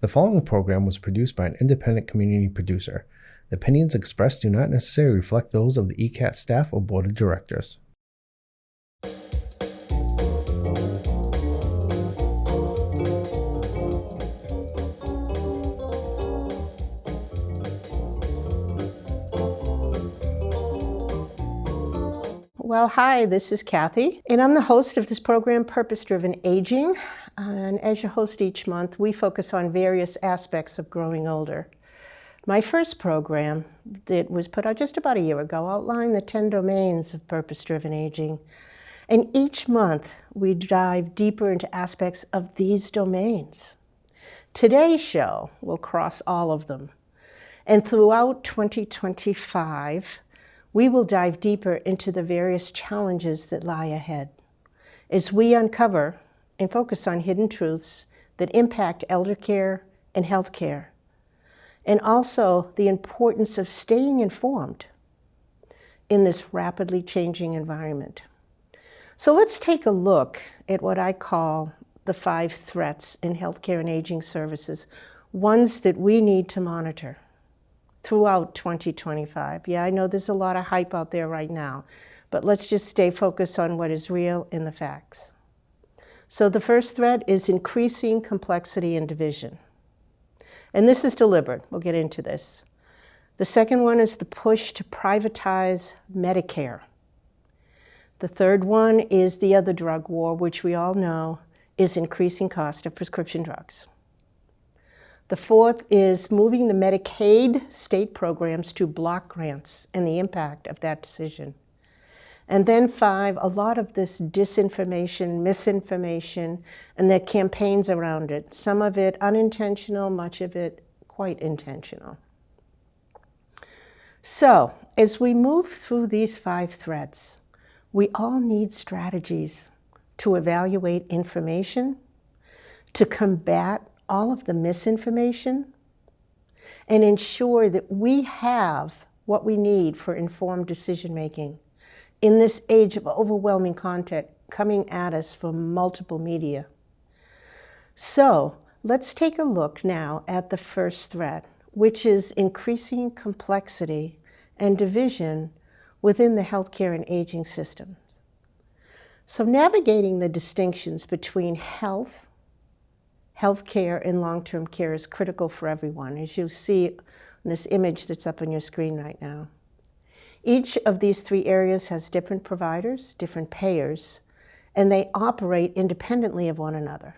The following program was produced by an independent community producer. The opinions expressed do not necessarily reflect those of the ECAT staff or board of directors. Well, hi, this is Kathy, and I'm the host of this program, Purpose-Driven Aging. And as your host each month, we focus on various aspects of growing older. My first program that was put out just about a year ago outlined the 10 domains of purpose-driven aging. And each month, we dive deeper into aspects of these domains. Today's show will cross all of them. And throughout 2025, we will dive deeper into the various challenges that lie ahead as we uncover and focus on hidden truths that impact elder care and health care, and also the importance of staying informed in this rapidly changing environment. So let's take a look at what I call the 5 threats in healthcare and aging services, ones that we need to monitor throughout 2025. Yeah, I know there's a lot of hype out there right now, but let's just stay focused on what is real in the facts. So the first threat is increasing complexity and division. And this is deliberate. We'll get into this. The second one is the push to privatize Medicare. The third one is the other drug war, which we all know is increasing cost of prescription drugs. The fourth is moving the Medicaid state programs to block grants and the impact of that decision. And then 5, a lot of this disinformation, misinformation, and the campaigns around it. Some of it unintentional, much of it quite intentional. So, as we move through these 5 threats, we all need strategies to evaluate information, to combat all of the misinformation, and ensure that we have what we need for informed decision-making in this age of overwhelming content coming at us from multiple media. So let's take a look now at the first threat, which is increasing complexity and division within the healthcare and aging systems. So navigating the distinctions between health care and long-term care is critical for everyone, as you see in this image that's up on your screen right now. Each of these 3 areas has different providers, different payers, and they operate independently of one another.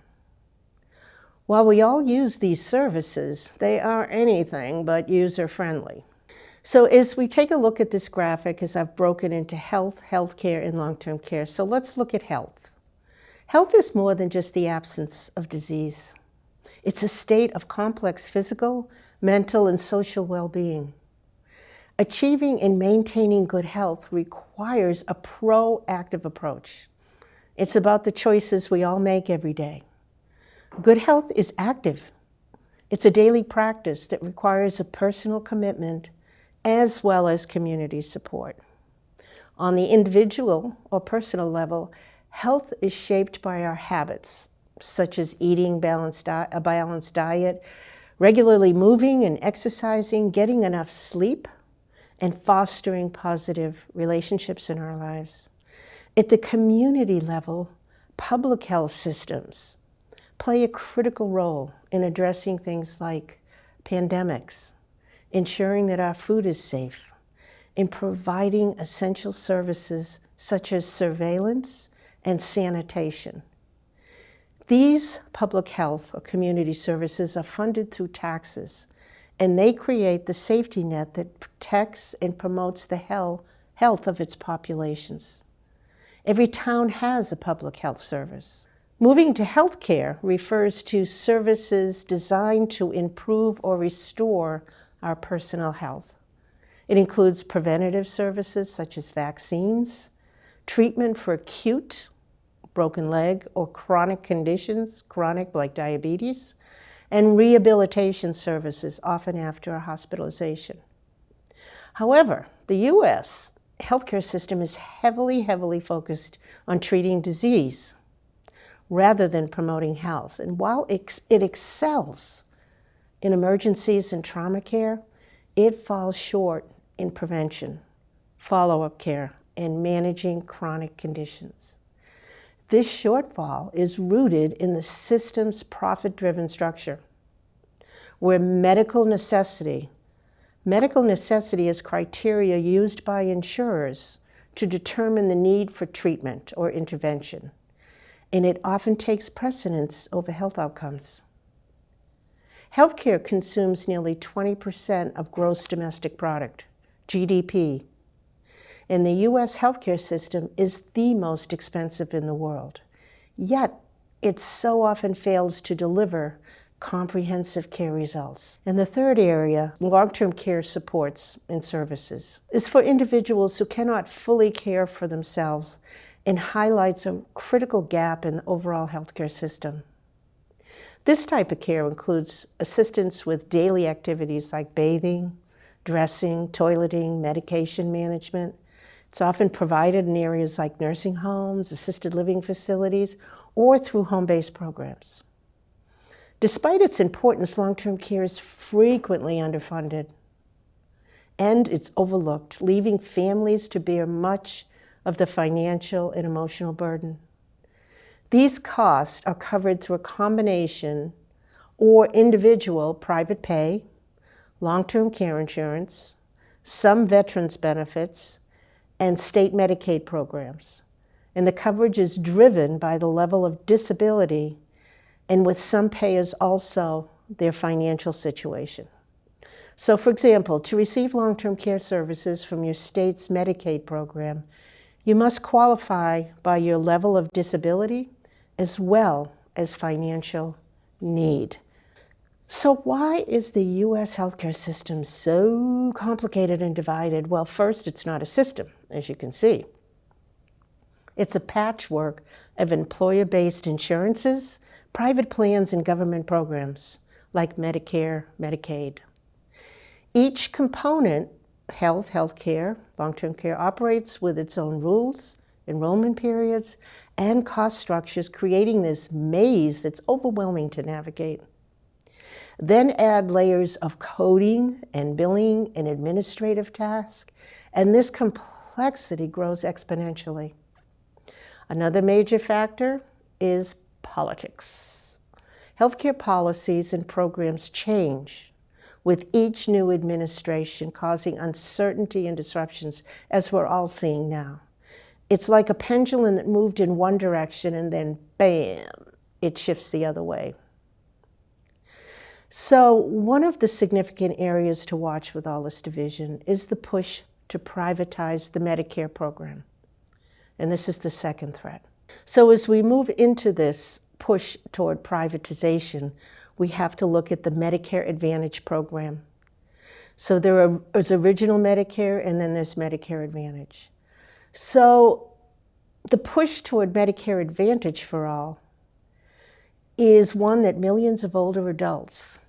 While we all use these services, they are anything but user-friendly. So as we take a look at this graphic, as I've broken into health, healthcare, and long-term care, so let's look at health. Health is more than just the absence of disease. It's a state of complex physical, mental, and social well-being. Achieving and maintaining good health requires a proactive approach. It's about the choices we all make every day. Good health is active. It's a daily practice that requires a personal commitment as well as community support. On the individual or personal level, health is shaped by our habits, such as eating a balanced diet, regularly moving and exercising, getting enough sleep, and fostering positive relationships in our lives. At the community level, public health systems play a critical role in addressing things like pandemics, ensuring that our food is safe, in providing essential services such as surveillance and sanitation. These public health or community services are funded through taxes, and they create the safety net that protects and promotes the health of its populations. Every town has a public health service. Moving to healthcare refers to services designed to improve or restore our personal health. It includes preventative services such as vaccines, treatment for acute, broken leg, or chronic conditions, chronic like diabetes, and rehabilitation services, often after a hospitalization. However, the U.S. healthcare system is heavily focused on treating disease rather than promoting health. And while it excels In emergencies and trauma care, it falls short in prevention, follow-up care, and managing chronic conditions. This shortfall is rooted in the system's profit-driven structure, where medical necessity is criteria used by insurers to determine the need for treatment or intervention, and it often takes precedence over health outcomes. Healthcare consumes nearly 20% of gross domestic product, GDP, and the U.S. healthcare system is the most expensive in the world. Yet, it so often fails to deliver comprehensive care results. And the third area, long-term care supports and services, is for individuals who cannot fully care for themselves and highlights a critical gap in the overall healthcare system. This type of care includes assistance with daily activities like bathing, dressing, toileting, medication management. It's often provided in areas like nursing homes, assisted living facilities, or through home-based programs. Despite its importance, long-term care is frequently underfunded, and it's overlooked, leaving families to bear much of the financial and emotional burden. These costs are covered through a combination or individual private pay, long-term care insurance, some veterans benefits, and state Medicaid programs. And the coverage is driven by the level of disability, and with some payers also their financial situation. So for example, to receive long-term care services from your state's Medicaid program, you must qualify by your level of disability as well as financial need. So why is the U.S. healthcare system so complicated and divided? Well, first, it's not a system, as you can see. It's a patchwork of employer-based insurances, private plans, and government programs like Medicare, Medicaid. Each component, healthcare, long-term care, operates with its own rules, enrollment periods, and cost structures, creating this maze that's overwhelming to navigate. Then add layers of coding and billing and administrative tasks, and this complexity grows exponentially. Another major factor is politics. Healthcare policies and programs change with each new administration, causing uncertainty and disruptions, as we're all seeing now. It's like a pendulum that moved in one direction and then, bam, it shifts the other way. So one of the significant areas to watch with all this division is the push to privatize the Medicare program. And this is the second threat. So as we move into this push toward privatization, we have to look at the Medicare Advantage program. So there's original Medicare, and then there's Medicare Advantage. So the push toward Medicare Advantage for all is one that millions of older adults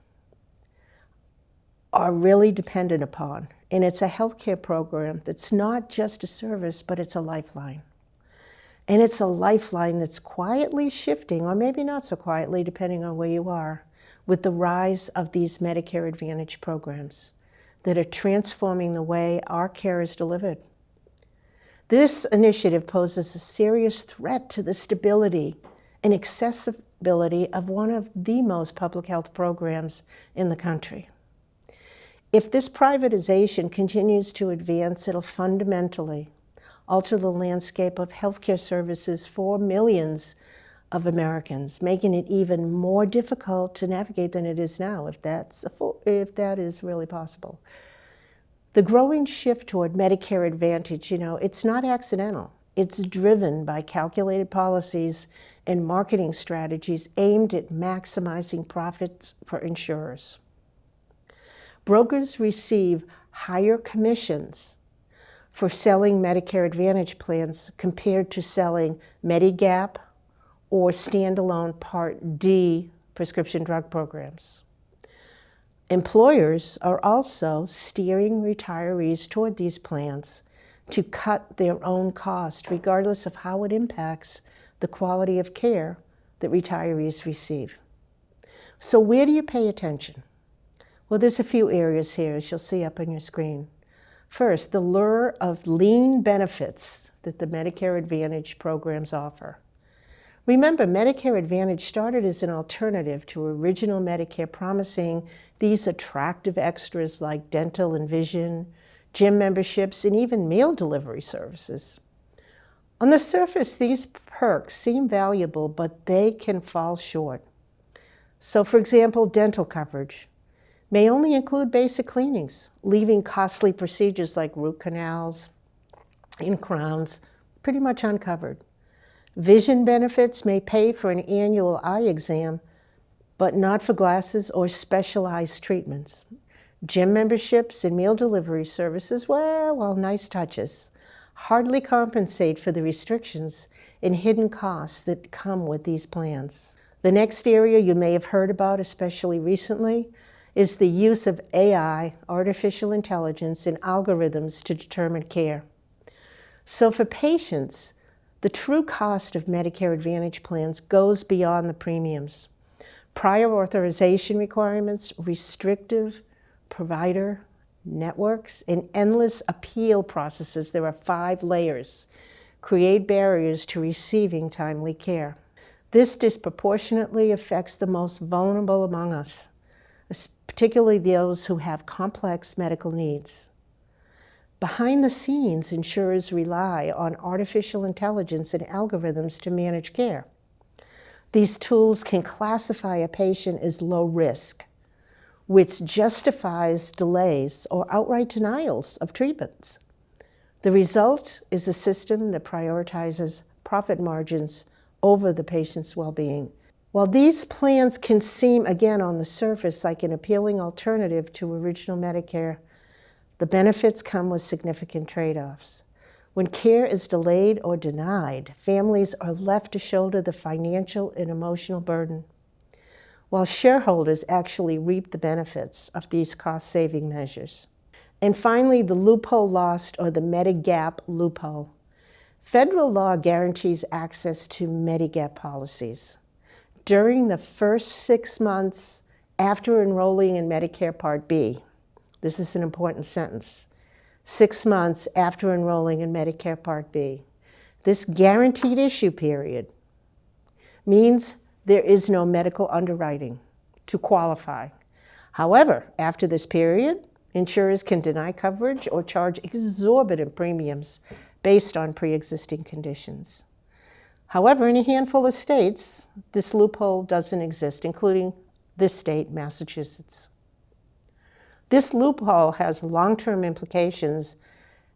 are really dependent upon. And it's a healthcare program that's not just a service, but it's a lifeline. And it's a lifeline that's quietly shifting, or maybe not so quietly, depending on where you are, with the rise of these Medicare Advantage programs that are transforming the way our care is delivered. This initiative poses a serious threat to the stability and accessibility of one of the most public health programs in the country. If this privatization continues to advance, it'll fundamentally alter the landscape of healthcare services for millions of Americans, making it even more difficult to navigate than it is now, if that is really possible. The growing shift toward Medicare Advantage, it's not accidental. It's driven by calculated policies and marketing strategies aimed at maximizing profits for insurers. Brokers receive higher commissions for selling Medicare Advantage plans compared to selling Medigap or standalone Part D prescription drug programs. Employers are also steering retirees toward these plans to cut their own cost, regardless of how it impacts the quality of care that retirees receive. So where do you pay attention? Well, there's a few areas here, as you'll see up on your screen. First, the lure of lean benefits that the Medicare Advantage programs offer. Remember, Medicare Advantage started as an alternative to original Medicare, promising these attractive extras like dental and vision, gym memberships, and even meal delivery services. On the surface, these perks seem valuable, but they can fall short. So, for example, dental coverage may only include basic cleanings, leaving costly procedures like root canals and crowns pretty much uncovered. Vision benefits may pay for an annual eye exam, but not for glasses or specialized treatments. Gym memberships and meal delivery services, well, while nice touches, hardly compensate for the restrictions and hidden costs that come with these plans. The next area you may have heard about, especially recently, is the use of AI, artificial intelligence, and algorithms to determine care. So for patients, the true cost of Medicare Advantage plans goes beyond the premiums. Prior authorization requirements, restrictive provider networks, and endless appeal processes, there are 5 layers, create barriers to receiving timely care. This disproportionately affects the most vulnerable among us, particularly those who have complex medical needs. Behind the scenes, insurers rely on artificial intelligence and algorithms to manage care. These tools can classify a patient as low risk, which justifies delays or outright denials of treatments. The result is a system that prioritizes profit margins over the patient's well-being. While these plans can seem, again, on the surface like an appealing alternative to original Medicare, the benefits come with significant trade-offs. When care is delayed or denied, families are left to shoulder the financial and emotional burden, while shareholders actually reap the benefits of these cost-saving measures. And finally, the loophole lost, or the Medigap loophole. Federal law guarantees access to Medigap policies. During the first 6 months after enrolling in Medicare Part B, this is an important sentence, 6 months after enrolling in Medicare Part B, this guaranteed issue period means there is no medical underwriting to qualify. However, after this period, insurers can deny coverage or charge exorbitant premiums based on pre-existing conditions. However, in a handful of states, this loophole doesn't exist, including this state, Massachusetts. This loophole has long-term implications,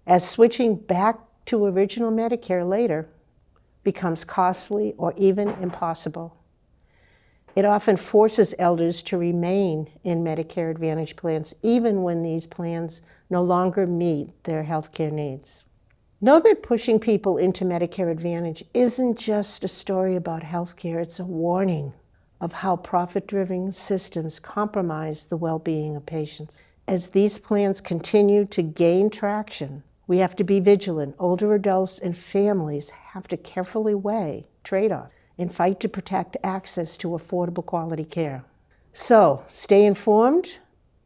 as switching back to original Medicare later becomes costly or even impossible. It often forces elders to remain in Medicare Advantage plans, even when these plans no longer meet their healthcare needs. Know that pushing people into Medicare Advantage isn't just a story about healthcare, it's a warning of how profit-driven systems compromise the well-being of patients. As these plans continue to gain traction, we have to be vigilant. Older adults and families have to carefully weigh trade-offs and fight to protect access to affordable quality care. So, stay informed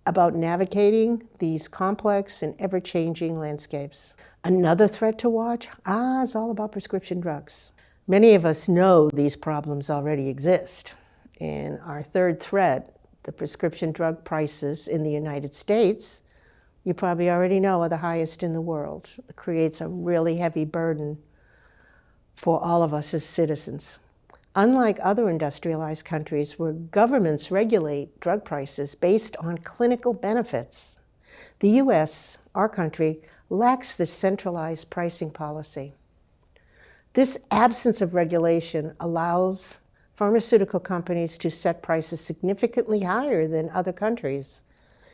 about navigating these complex and ever-changing landscapes. Another threat to watch is all about prescription drugs. Many of us know these problems already exist. And our third threat, the prescription drug prices in the United States, you probably already know are the highest in the world. It creates a really heavy burden for all of us as citizens. Unlike other industrialized countries where governments regulate drug prices based on clinical benefits, the US, our country, lacks this centralized pricing policy. This absence of regulation allows pharmaceutical companies to set prices significantly higher than other countries.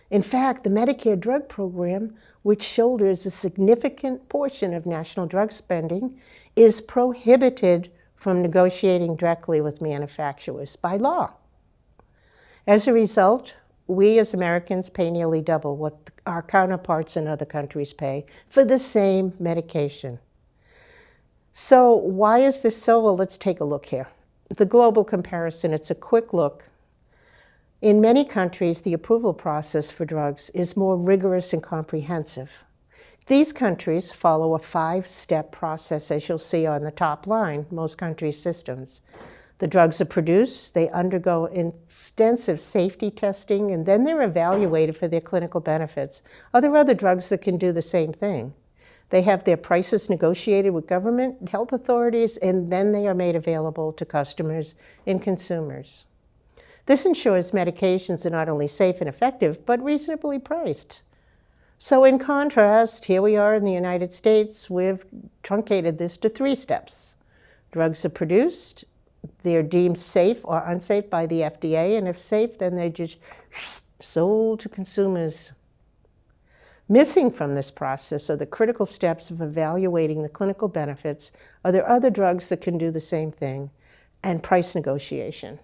In fact, the Medicare drug program, which shoulders a significant portion of national drug spending, is prohibited from negotiating directly with manufacturers by law. As a result, we as Americans pay nearly double what our counterparts in other countries pay for the same medication. So why is this so? Well, let's take a look here. The global comparison, it's a quick look. In many countries, the approval process for drugs is more rigorous and comprehensive. These countries follow a 5-step process, as you'll see on the top line, most countries' systems. The drugs are produced, they undergo extensive safety testing, and then they're evaluated for their clinical benefits. Are there other drugs that can do the same thing? They have their prices negotiated with government, health authorities, and then they are made available to customers and consumers. This ensures medications are not only safe and effective, but reasonably priced. So in contrast, here we are in the United States, we've truncated this to 3 steps. Drugs are produced, they're deemed safe or unsafe by the FDA, and if safe, then they're just sold to consumers. Missing from this process are the critical steps of evaluating the clinical benefits. Are there other drugs that can do the same thing? And price negotiation.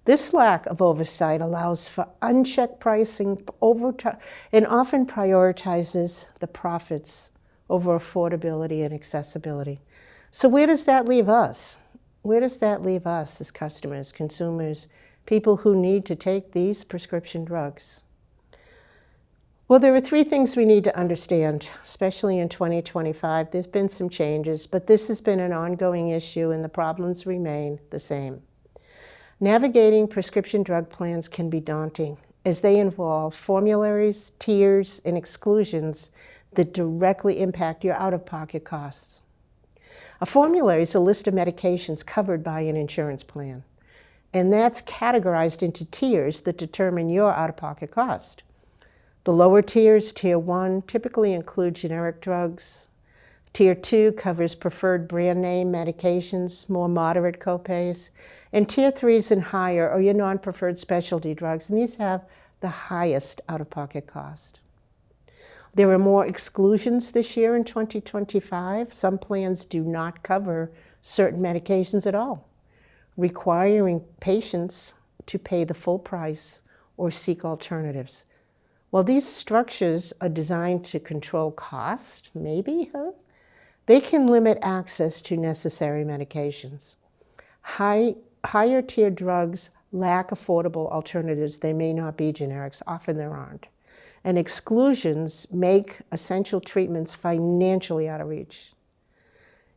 This lack of oversight allows for unchecked pricing and often prioritizes the profits over affordability and accessibility. So where does that leave us? Where does that leave us as customers, consumers, people who need to take these prescription drugs? Well, there are 3 things we need to understand, especially in 2025. There's been some changes, but this has been an ongoing issue and the problems remain the same. Navigating prescription drug plans can be daunting as they involve formularies, tiers, and exclusions that directly impact your out-of-pocket costs. A formulary is a list of medications covered by an insurance plan, and that's categorized into tiers that determine your out-of-pocket cost. The lower tiers, Tier 1, typically include generic drugs. Tier 2 covers preferred brand name medications, more moderate copays. And Tier 3s and higher are your non-preferred specialty drugs, and these have the highest out-of-pocket cost. There are more exclusions this year in 2025. Some plans do not cover certain medications at all, requiring patients to pay the full price or seek alternatives. While these structures are designed to control cost, they can limit access to necessary medications. Higher tier drugs lack affordable alternatives. They may not be generics, often there aren't. And exclusions make essential treatments financially out of reach.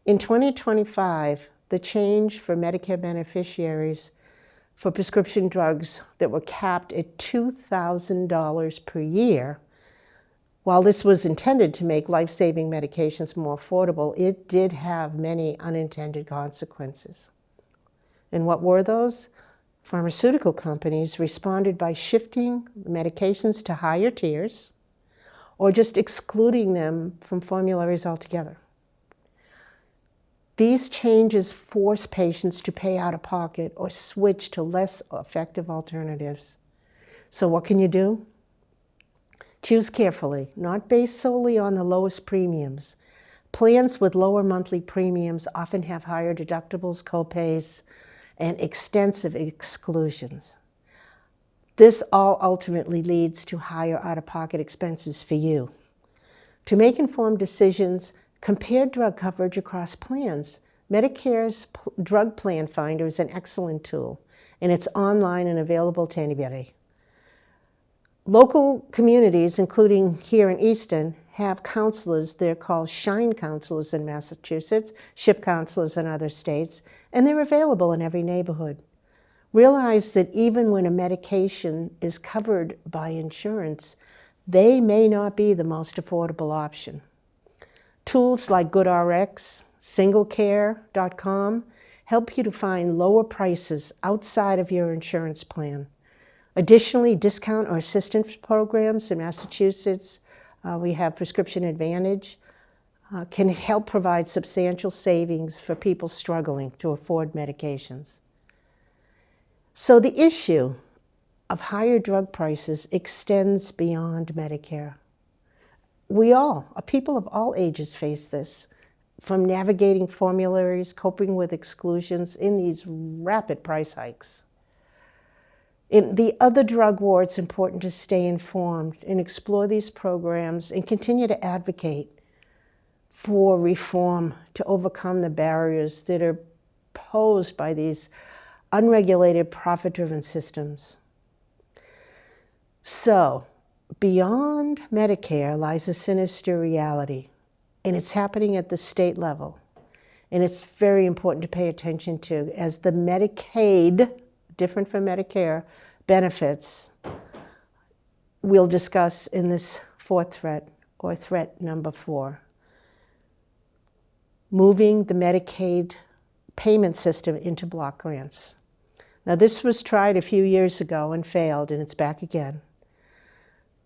In 2025, the change for Medicare beneficiaries for prescription drugs that were capped at $2,000 per year, while this was intended to make life-saving medications more affordable, it did have many unintended consequences. And what were those? Pharmaceutical companies responded by shifting medications to higher tiers or just excluding them from formularies altogether. These changes force patients to pay out of pocket or switch to less effective alternatives. So what can you do? Choose carefully, not based solely on the lowest premiums. Plans with lower monthly premiums often have higher deductibles, copays, and extensive exclusions. This all ultimately leads to higher out-of-pocket expenses for you. To make informed decisions, compare drug coverage across plans. Medicare's Drug Plan Finder is an excellent tool, and it's online and available to anybody. Local communities, including here in Easton, have counselors. They're called Shine counselors in Massachusetts, SHIP counselors in other states, and they're available in every neighborhood. Realize that even when a medication is covered by insurance, they may not be the most affordable option. Tools like GoodRx, SingleCare.com help you to find lower prices outside of your insurance plan. Additionally, discount or assistance programs in Massachusetts, we have Prescription Advantage, can help provide substantial savings for people struggling to afford medications. So the issue of higher drug prices extends beyond Medicare. People of all ages face this, from navigating formularies, coping with exclusions in these rapid price hikes. In the other drug war, it's important to stay informed and explore these programs and continue to advocate for reform to overcome the barriers that are posed by these unregulated, profit-driven systems. So, beyond Medicare lies a sinister reality, and it's happening at the state level. And it's very important to pay attention to, as the Medicaid, different from Medicare, benefits we'll discuss in this fourth threat, or threat number 4. Moving the Medicaid payment system into block grants. Now, this was tried a few years ago and failed, and it's back again.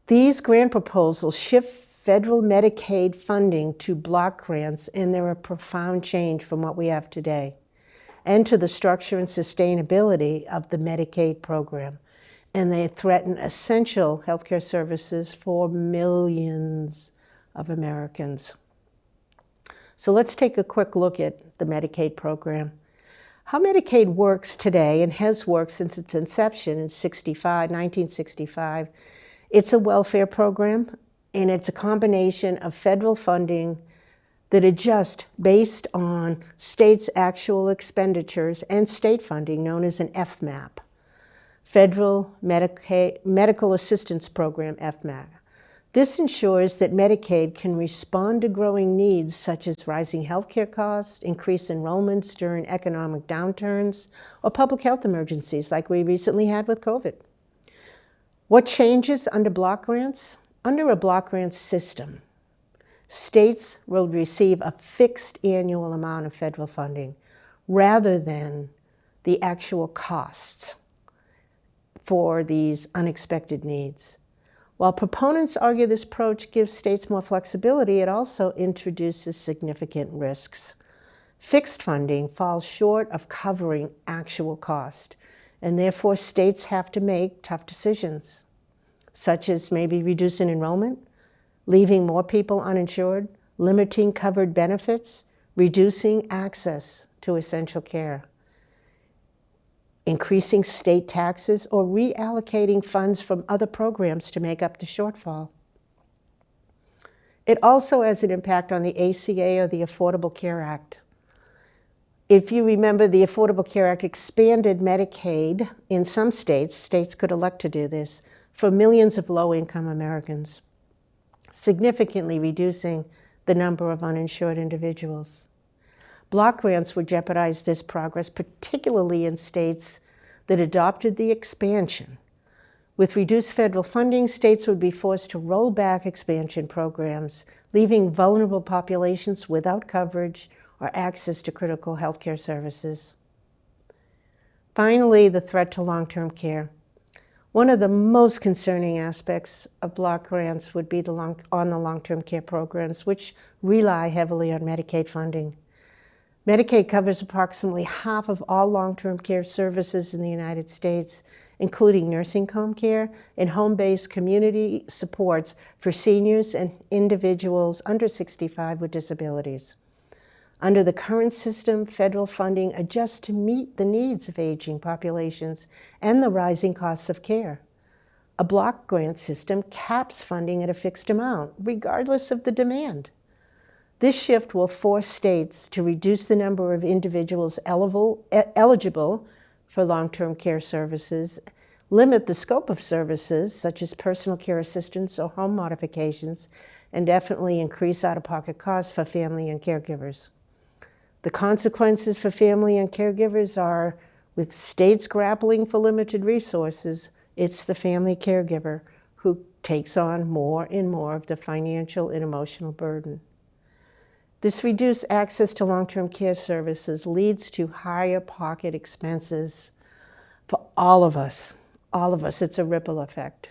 These grant proposals shift federal Medicaid funding to block grants, and they're a profound change from what we have today, and to the structure and sustainability of the Medicaid program. And they threaten essential healthcare services for millions of Americans. So let's take a quick look at the Medicaid program. How Medicaid works today, and has worked since its inception in 1965, it's a welfare program, and it's a combination of federal funding that adjusts based on states' actual expenditures and state funding, known as an FMAP, Federal Medical Assistance Program, FMAP. This ensures that Medicaid can respond to growing needs such as rising healthcare costs, increased enrollments during economic downturns, or public health emergencies like we recently had with COVID. What changes under block grants? Under a block grant system, states will receive a fixed annual amount of federal funding rather than the actual costs for these unexpected needs. While proponents argue this approach gives states more flexibility, it also introduces significant risks. Fixed funding falls short of covering actual cost, and therefore states have to make tough decisions, such as maybe reducing enrollment, leaving more people uninsured, limiting covered benefits, reducing access to essential care, increasing state taxes, or reallocating funds from other programs to make up the shortfall. It also has an impact on the ACA, or the Affordable Care Act. If you remember, the Affordable Care Act expanded Medicaid in some states. States could elect to do this for millions of low-income Americans, significantly reducing the number of uninsured individuals. Block grants would jeopardize this progress, particularly in states that adopted the expansion. With reduced federal funding, states would be forced to roll back expansion programs, leaving vulnerable populations without coverage or access to critical healthcare services. Finally, the threat to long-term care. One of the most concerning aspects of block grants would be the long-term care programs, which rely heavily on Medicaid funding. Medicaid covers approximately half of all long-term care services in the United States, including nursing home care and home-based community supports for seniors and individuals under 65 with disabilities. Under the current system, federal funding adjusts to meet the needs of aging populations and the rising costs of care. A block grant system caps funding at a fixed amount, regardless of the demand. This shift will force states to reduce the number of individuals eligible for long-term care services, limit the scope of services, such as personal care assistance or home modifications, and definitely increase out-of-pocket costs for family and caregivers. The consequences for family and caregivers are, with states grappling for limited resources, it's the family caregiver who takes on more and more of the financial and emotional burden. This reduced access to long-term care services leads to higher pocket expenses for all of us. All of us, it's a ripple effect.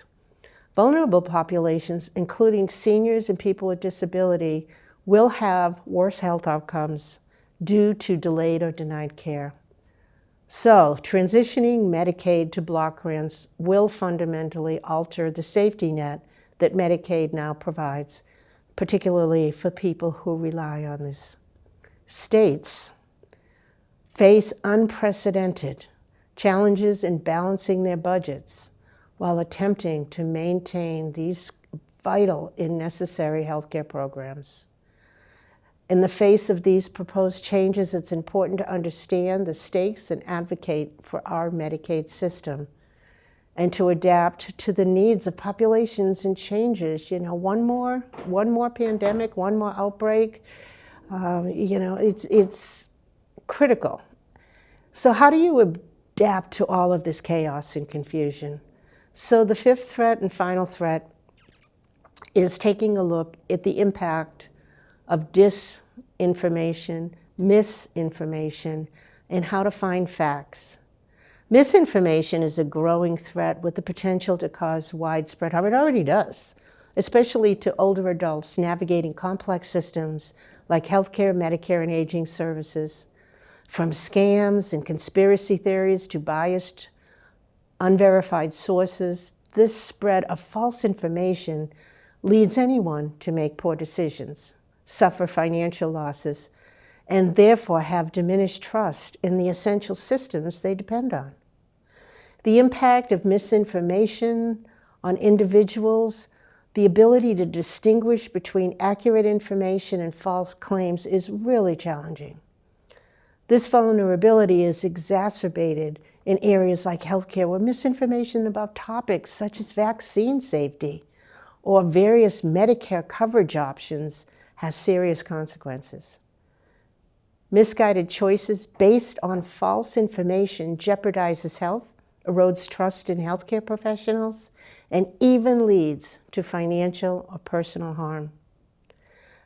Vulnerable populations, including seniors and people with disability, will have worse health outcomes due to delayed or denied care. So, transitioning Medicaid to block grants will fundamentally alter the safety net that Medicaid now provides, particularly for people who rely on this. States face unprecedented challenges in balancing their budgets while attempting to maintain these vital and necessary healthcare programs. In the face of these proposed changes, it's important to understand the stakes and advocate for our Medicaid system. and to adapt to the needs of populations and changes. You know, one more pandemic, one more outbreak, you know, it's critical. So how do you adapt to all of this chaos and confusion? So the fifth threat and final threat is taking a look at the impact of disinformation, misinformation, and how to find facts. Misinformation is a growing threat with the potential to cause widespread harm. It already does, especially to older adults navigating complex systems like healthcare, Medicare, and aging services. From scams and conspiracy theories to biased, unverified sources, this spread of false information leads anyone to make poor decisions, suffer financial losses, and therefore have diminished trust in the essential systems they depend on. The impact of misinformation on individuals, the ability to distinguish between accurate information and false claims is really challenging. This vulnerability is exacerbated in areas like healthcare, where misinformation about topics such as vaccine safety or various Medicare coverage options has serious consequences. Misguided choices based on false information jeopardizes health, erodes trust in healthcare professionals, and even leads to financial or personal harm.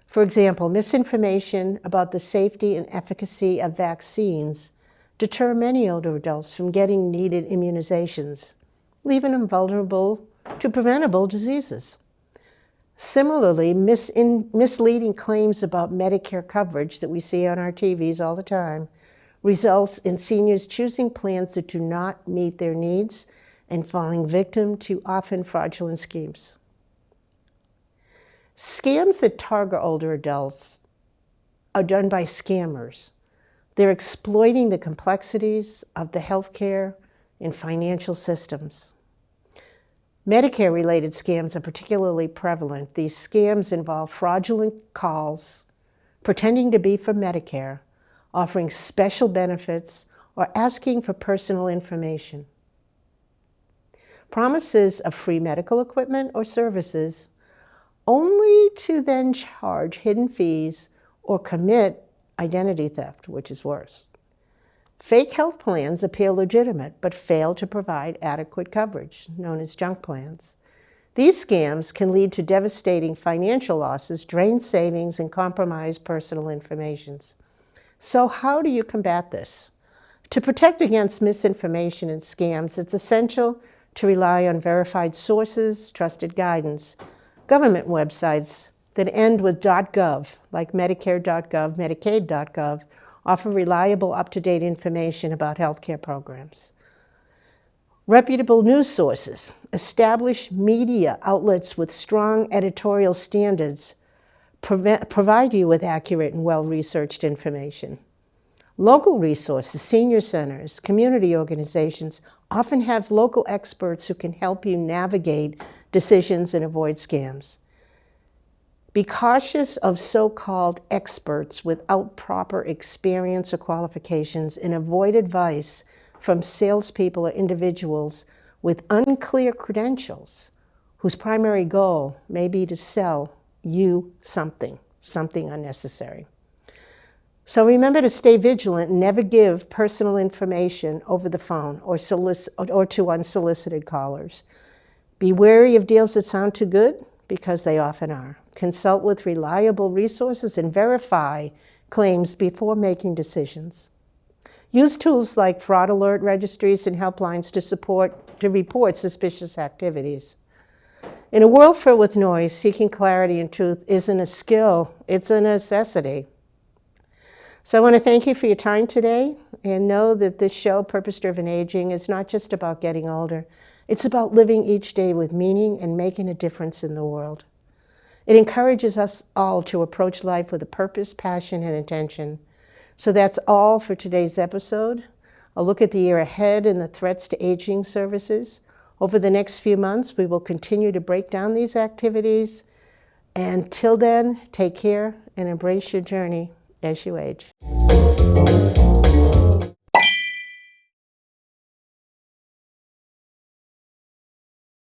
For example, misinformation about the safety and efficacy of vaccines deter many older adults from getting needed immunizations, leaving them vulnerable to preventable diseases. Similarly, misleading claims about Medicare coverage that we see on our TVs all the time results in seniors choosing plans that do not meet their needs and falling victim to often fraudulent schemes. Scams that target older adults are done by scammers. They're exploiting the complexities of the healthcare and financial systems. Medicare-related scams are particularly prevalent. These scams involve fraudulent calls, pretending to be for Medicare, offering special benefits, or asking for personal information. Promises of free medical equipment or services, only to then charge hidden fees or commit identity theft, which is worse. Fake health plans appear legitimate but fail to provide adequate coverage, known as junk plans. These scams can lead to devastating financial losses, drain savings, and compromise personal information. So how do you combat this? To protect against misinformation and scams, it's essential to rely on verified sources, trusted guidance, government websites that end with .gov, like Medicare.gov, Medicaid.gov, offer reliable, up-to-date information about healthcare programs. Reputable news sources, established media outlets with strong editorial standards provide you with accurate and well-researched information. Local resources, senior centers, community organizations often have local experts who can help you navigate decisions and avoid scams. Be cautious of so-called experts without proper experience or qualifications, and avoid advice from salespeople or individuals with unclear credentials whose primary goal may be to sell you something unnecessary. So remember to stay vigilant and never give personal information over the phone or to unsolicited callers. Be wary of deals that sound too good, because they often are. Consult with reliable resources and verify claims before making decisions. Use tools like fraud alert registries and helplines to report suspicious activities. In a world filled with noise, seeking clarity and truth isn't a skill, it's a necessity. So I want to thank you for your time today, and know that this show, Purpose-Driven Aging, is not just about getting older. It's about living each day with meaning and making a difference in the world. It encourages us all to approach life with a purpose, passion, and intention. So that's all for today's episode. A look at the year ahead and the threats to aging services. Over the next few months, we will continue to break down these activities. Until then, take care and embrace your journey as you age.